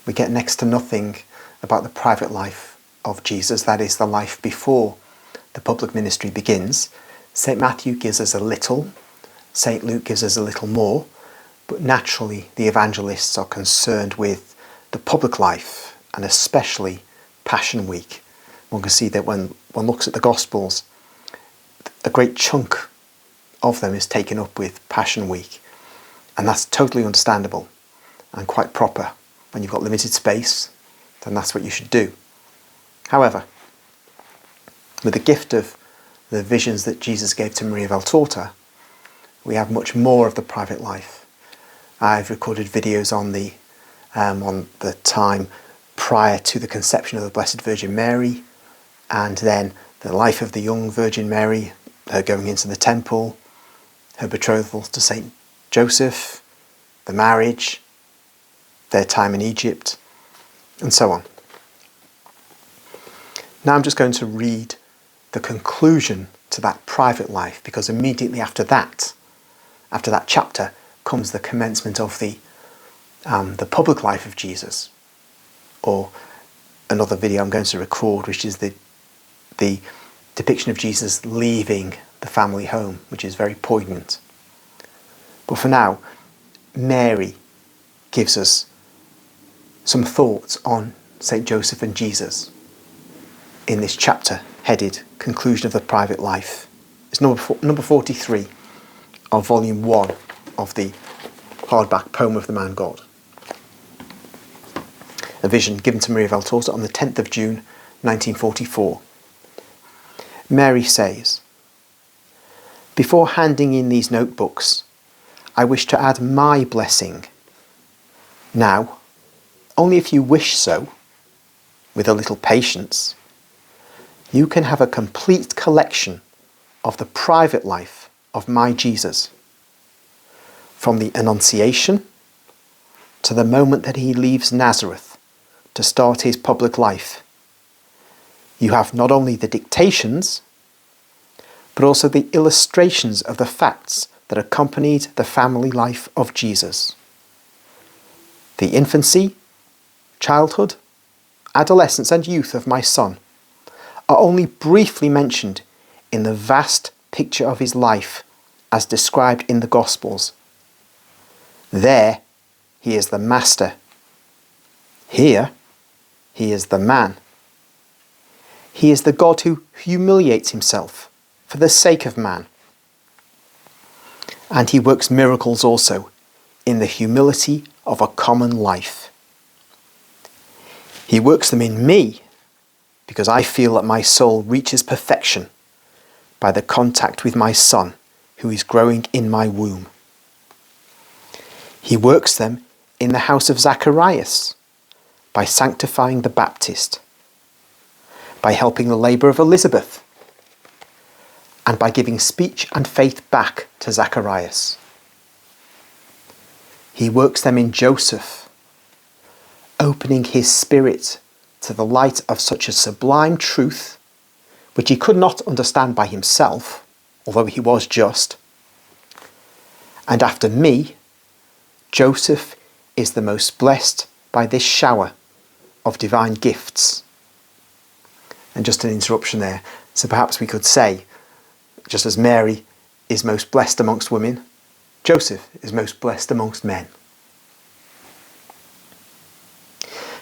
We get next to nothing about the private life of Jesus, that is, the life before the public ministry begins. St. Matthew gives us a little, St. Luke gives us a little more, but naturally the evangelists are concerned with the public life, and especially Passion Week. One can see that when one looks at the Gospels, a great chunk of them is taken up with Passion Week, and that's totally understandable and quite proper. When you've got limited space, then that's what you should do. However, with the gift of the visions that Jesus gave to Maria Valtorta, we have much more of the private life. I've recorded videos on the time prior to the conception of the Blessed Virgin Mary, and then the life of the young Virgin Mary, her going into the temple, her betrothal to Saint Joseph, the marriage, their time in Egypt, and so on. Now I'm just going to read the conclusion to that private life, because immediately after that chapter, comes the commencement of the public life of Jesus, or another video I'm going to record, which is the depiction of Jesus leaving the family home, which is very poignant. But for now, Mary gives us some thoughts on St. Joseph and Jesus in this chapter headed Conclusion of the Private Life. It's number 43 of volume 1 of the hardback Poem of the Man God. A vision given to Maria Valtorta on the 10th of June 1944. Mary says, "Before handing in these notebooks, I wish to add my blessing. Now, only if you wish so, with a little patience, you can have a complete collection of the private life of my Jesus, from the Annunciation to the moment that he leaves Nazareth to start his public life. You have not only the dictations, but also the illustrations of the facts that accompanied the family life of Jesus. The infancy, childhood, adolescence and youth of my son are only briefly mentioned in the vast picture of his life as described in the Gospels. There he is the master. Here he is the man. He is the God who humiliates himself for the sake of man. And he works miracles also in the humility of a common life. He works them in me because I feel that my soul reaches perfection by the contact with my Son who is growing in my womb. He works them in the house of Zacharias by sanctifying the Baptist, by helping the labour of Elizabeth, and by giving speech and faith back to Zacharias. He works them in Joseph, opening his spirit to the light of such a sublime truth, which he could not understand by himself, although he was just. And after me, Joseph is the most blessed by this shower of divine gifts. And just an interruption there. So perhaps we could say, just as Mary is most blessed amongst women, Joseph is most blessed amongst men.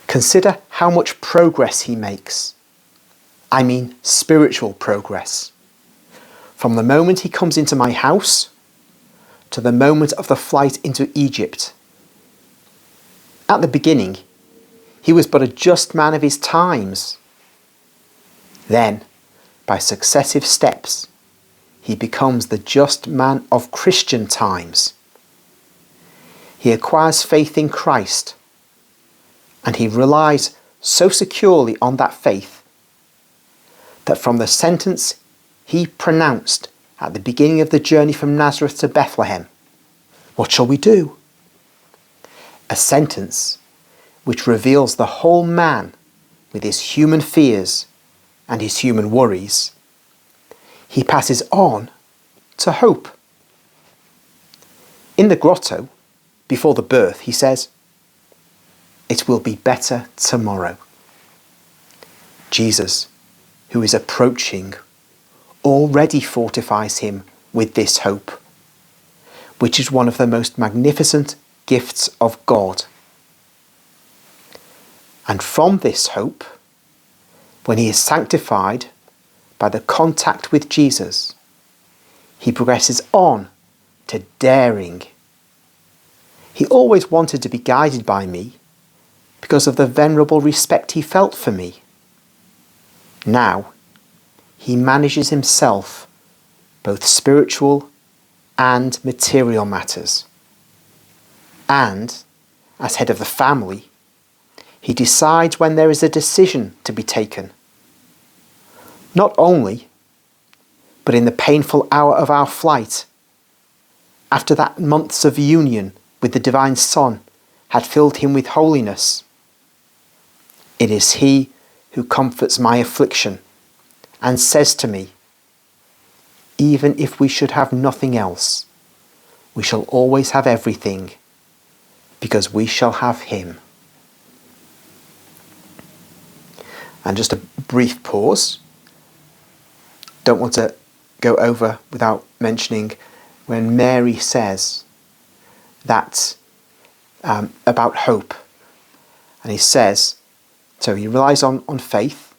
Consider how much progress he makes. I mean spiritual progress. From the moment he comes into my house to the moment of the flight into Egypt. At the beginning, he was but a just man of his times. Then, by successive steps, he becomes the just man of Christian times. He acquires faith in Christ, and he relies so securely on that faith that from the sentence he pronounced at the beginning of the journey from Nazareth to Bethlehem, "What shall we do?" a sentence which reveals the whole man with his human fears and his human worries, he passes on to hope. In the grotto, before the birth, he says, it will be better tomorrow. Jesus, who is approaching, already fortifies him with this hope, which is one of the most magnificent gifts of God. And from this hope, when he is sanctified by the contact with Jesus, he progresses on to daring. He always wanted to be guided by me because of the venerable respect he felt for me. Now, he manages himself, both spiritual and material matters. And, as head of the family, he decides when there is a decision to be taken. Not only, but in the painful hour of our flight, after that months of union with the Divine Son had filled him with holiness, it is he who comforts my affliction and says to me, even if we should have nothing else, we shall always have everything, because we shall have him. And just a brief pause. Don't want to go over without mentioning when Mary says that about hope. And he says, so he relies on faith,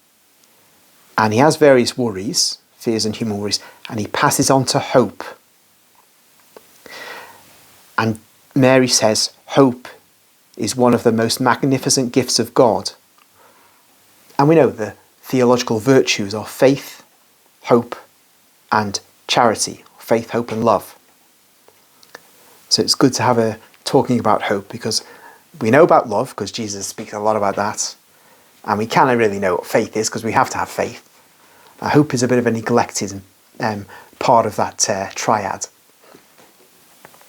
and he has various worries, fears and human worries, and he passes on to hope. And Mary says, hope is one of the most magnificent gifts of God. And we know the theological virtues are faith, hope, and charity. Faith, hope, and love. So it's good to have a talking about hope, because we know about love, because Jesus speaks a lot about that. And we can't really know what faith is, because we have to have faith. Hope is a bit of a neglected part of that triad.